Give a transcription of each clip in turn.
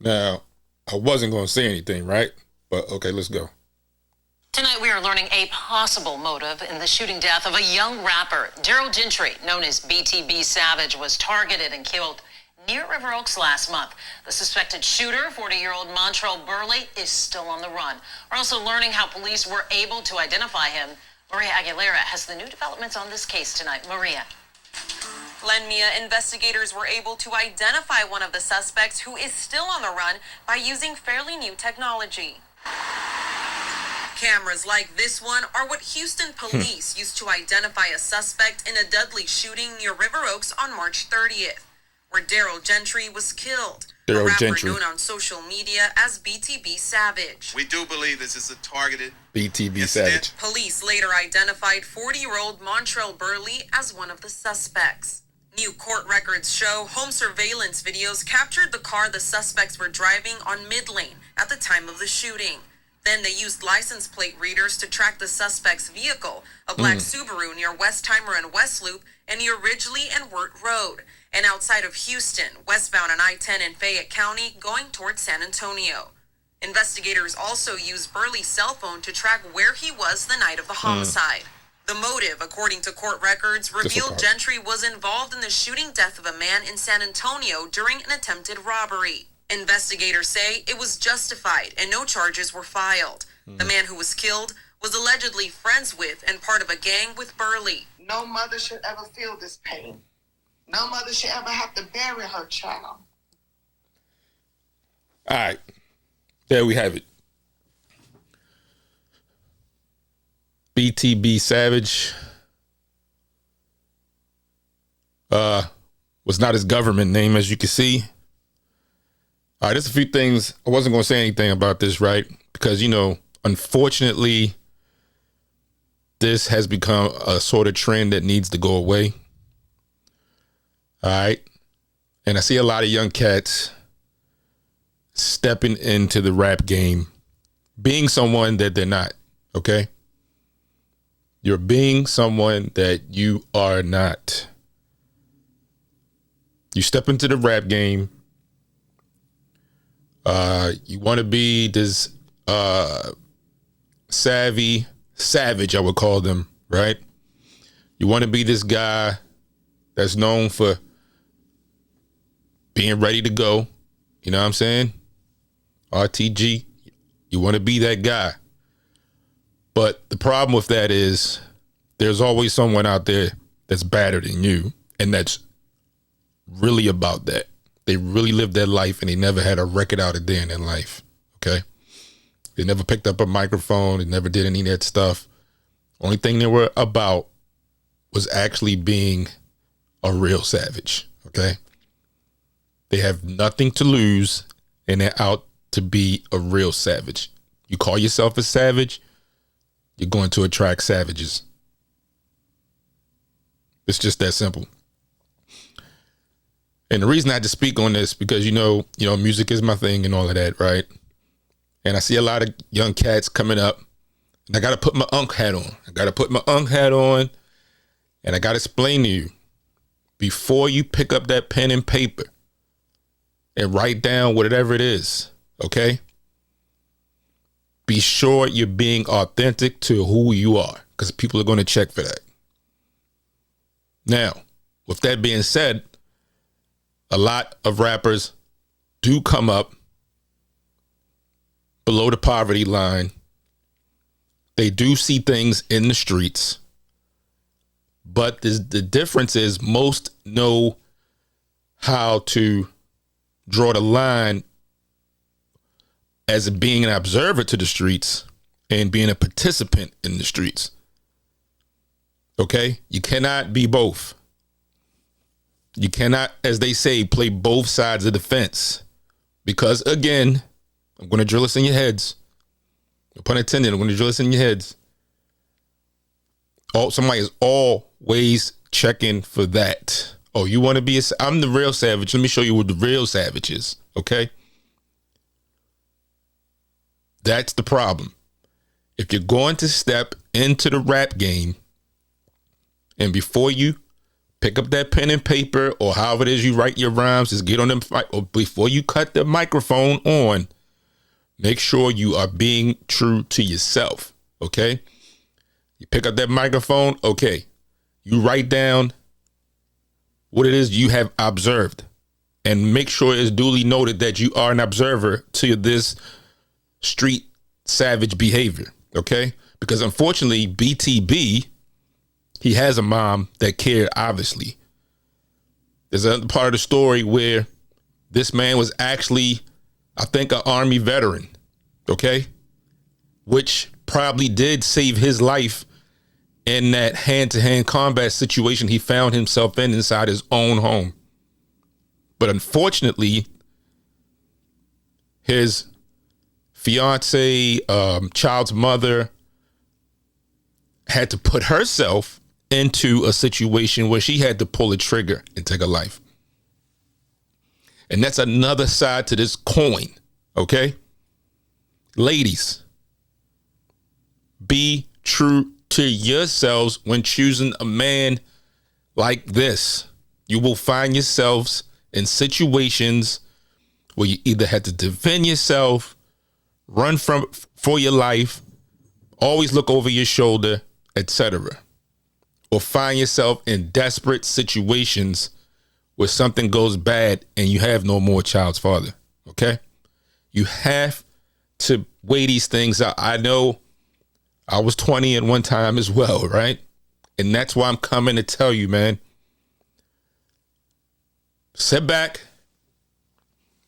Now, I wasn't going to say anything, right? But okay, let's go. Tonight we are learning a possible motive in the shooting death of a young rapper. Daryl Gentry, known as BTB Savage, was targeted and killed near River Oaks last month. The suspected shooter, 40-year-old Montrell Burley, is still on the run. We're also learning how police were able to identify him. Maria Aguilera has the new developments on this case tonight. Maria. Lenmia, investigators were able to identify one of the suspects who is still on the run by using fairly new technology. Cameras like this one are what Houston police used to identify a suspect in a deadly shooting near River Oaks on March 30th, where Daryl Gentry was killed. A rapper known on social media as BTB Savage. We do believe this is a targeted BTB Savage. Police later identified 40-year-old Montrell Burley as one of the suspects. New court records show home surveillance videos captured the car the suspects were driving on mid-lane at the time of the shooting. Then they used license plate readers to track the suspect's vehicle, a black Subaru near Westheimer and West Loop, and near Ridgely and Wirt Road, and outside of Houston, westbound on I-10 in Fayette County, going towards San Antonio. Investigators also used Burley's cell phone to track where he was the night of the homicide. The motive, according to court records, revealed Gentry was involved in the shooting death of a man in San Antonio during an attempted robbery. Investigators say it was justified and no charges were filed. The man who was killed was allegedly friends with and part of a gang with Burley. No mother should ever feel this pain. No mother should ever have to bury her child. All right. There we have it. BTB Savage was not his government name, as you can see. All right, there's a few things. I wasn't going to say anything about this, right? Because, unfortunately, this has become a sort of trend that needs to go away. All right. And I see a lot of young cats stepping into the rap game, being someone that they're not. Okay. You're being someone that you are not. You step into the rap game. You want to be this savvy savage, I would call them, right? You want to be this guy that's known for being ready to go. You know what I'm saying? RTG. You want to be that guy. But the problem with that is there's always someone out there that's better than you, and that's really about that. They really lived their life and they never had a record out a day in their life. Okay. They never picked up a microphone. They never did any of that stuff. Only thing they were about was actually being a real savage. Okay. They have nothing to lose and they're out to be a real savage. You call yourself a savage, you're going to attract savages. It's just that simple. And the reason I had to speak on this because, music is my thing and all of that, right? And I see a lot of young cats coming up and I got to put my unk hat on. And I got to explain to you, before you pick up that pen and paper and write down whatever it is, okay? Be sure you're being authentic to who you are because people are going to check for that. Now, with that being said, a lot of rappers do come up below the poverty line. They do see things in the streets. But the difference is most know how to draw the line as being an observer to the streets and being a participant in the streets. Okay? You cannot be both. You cannot, as they say, play both sides of the fence. Because, again, I'm going to drill this in your heads. No pun intended, I'm going to drill this in your heads. Somebody is always checking for that. Oh, you want to be I'm the real savage. Let me show you what the real savage is. Okay? That's the problem. If you're going to step into the rap game and before you Pick up that pen and paper, or however it is you write your rhymes. Just get on them. Or before you cut the microphone on, make sure you are being true to yourself. Okay. You pick up that microphone. Okay. You write down what it is you have observed, and make sure it's duly noted that you are an observer to this street savage behavior. Okay. Because unfortunately, BTB, he has a mom that cared, obviously. There's another part of the story where this man was actually, I think, an Army veteran, okay? Which probably did save his life in that hand-to-hand combat situation he found himself in inside his own home. But unfortunately, his fiance, child's mother, had to put herself into a situation where she had to pull a trigger and take a life. And that's another side to this coin, okay? Ladies, be true to yourselves when choosing a man like this. You will find yourselves in situations where you either had to defend yourself, run for your life, always look over your shoulder, etc., or find yourself in desperate situations where something goes bad and you have no more child's father. Okay. You have to weigh these things out. I know I was 20 at one time as well. Right. And that's why I'm coming to tell you, man, sit back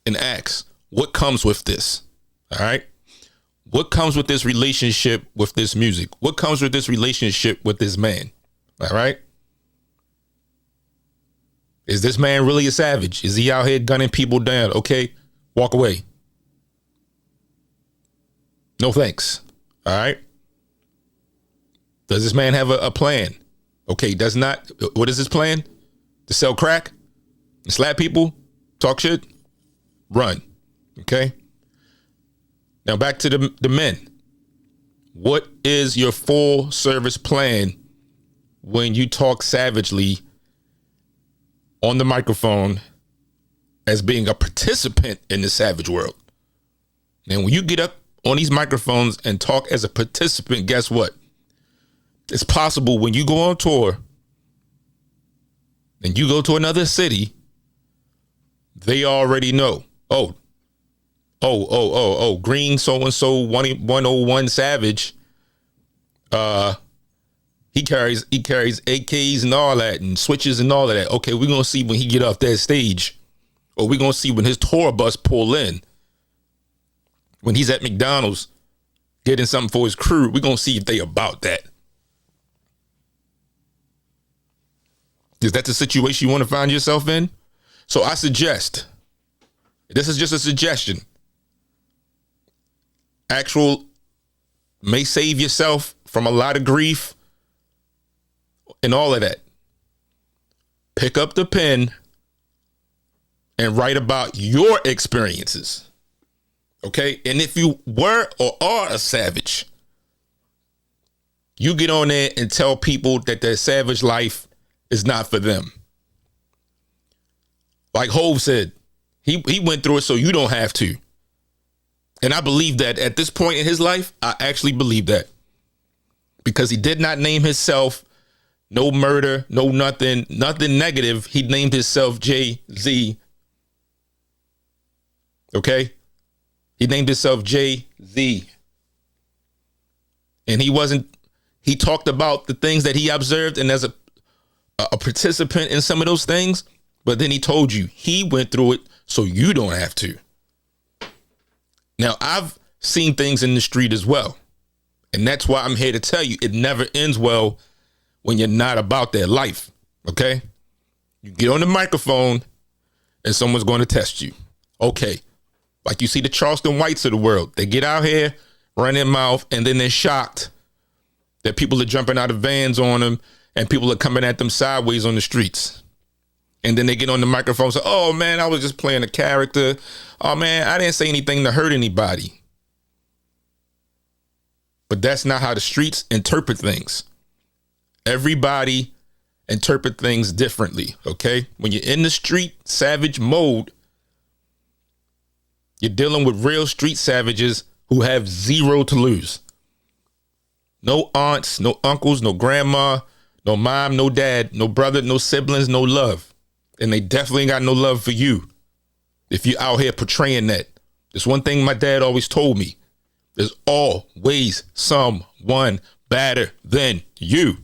and ask what comes with this. All right. What comes with this relationship with this music? What comes with this relationship with this man? All right. Is this man really a savage? Is he out here gunning people down? Okay, walk away. No thanks. All right. Does this man have a plan? Okay, does not. What is his plan? To sell crack? Slap people? Talk shit? Run. Okay. Now back to the men. What is your full service plan when you talk savagely on the microphone as being a participant in the savage world? And when you get up on these microphones and talk as a participant, guess what? It's possible when you go on tour and you go to another city, they already know, Green so-and-so 101 Savage, he carries AKs and all that and switches and all of that. Okay, we're gonna see when he get off that stage, or we're gonna see when his tour bus pull in, when he's at McDonald's getting something for his crew. We're gonna see if they about that. Is that the situation you want to find yourself in? So I suggest, this is just a suggestion, may save yourself from a lot of grief and all of that. Pick up the pen and write about your experiences. Okay? And if you were or are a savage, you get on there and tell people that their savage life is not for them. Like Hov said, he went through it so you don't have to. And I believe that at this point in his life, I actually believe that. Because he did not name himself no murder, no nothing negative. He named himself Jay-Z. Okay? He named himself Jay-Z. And he talked about the things that he observed, and as a participant in some of those things, but then he told you he went through it so you don't have to. Now, I've seen things in the street as well. And that's why I'm here to tell you it never ends well when you're not about their life. Okay? You get on the microphone and someone's going to test you. Okay. Like you see the Charleston Whites of the world. They get out here, run their mouth, and then they're shocked that people are jumping out of vans on them and people are coming at them sideways on the streets. And then they get on the microphone and say, oh, man, I was just playing a character. Oh, man, I didn't say anything to hurt anybody. But that's not how the streets interpret things. Everybody interpret things differently, okay? When you're in the street savage mode, you're dealing with real street savages who have zero to lose. No aunts, no uncles, no grandma, no mom, no dad, no brother, no siblings, no love. And they definitely ain't got no love for you if you're out here portraying that. There's one thing my dad always told me. There's always someone better than you.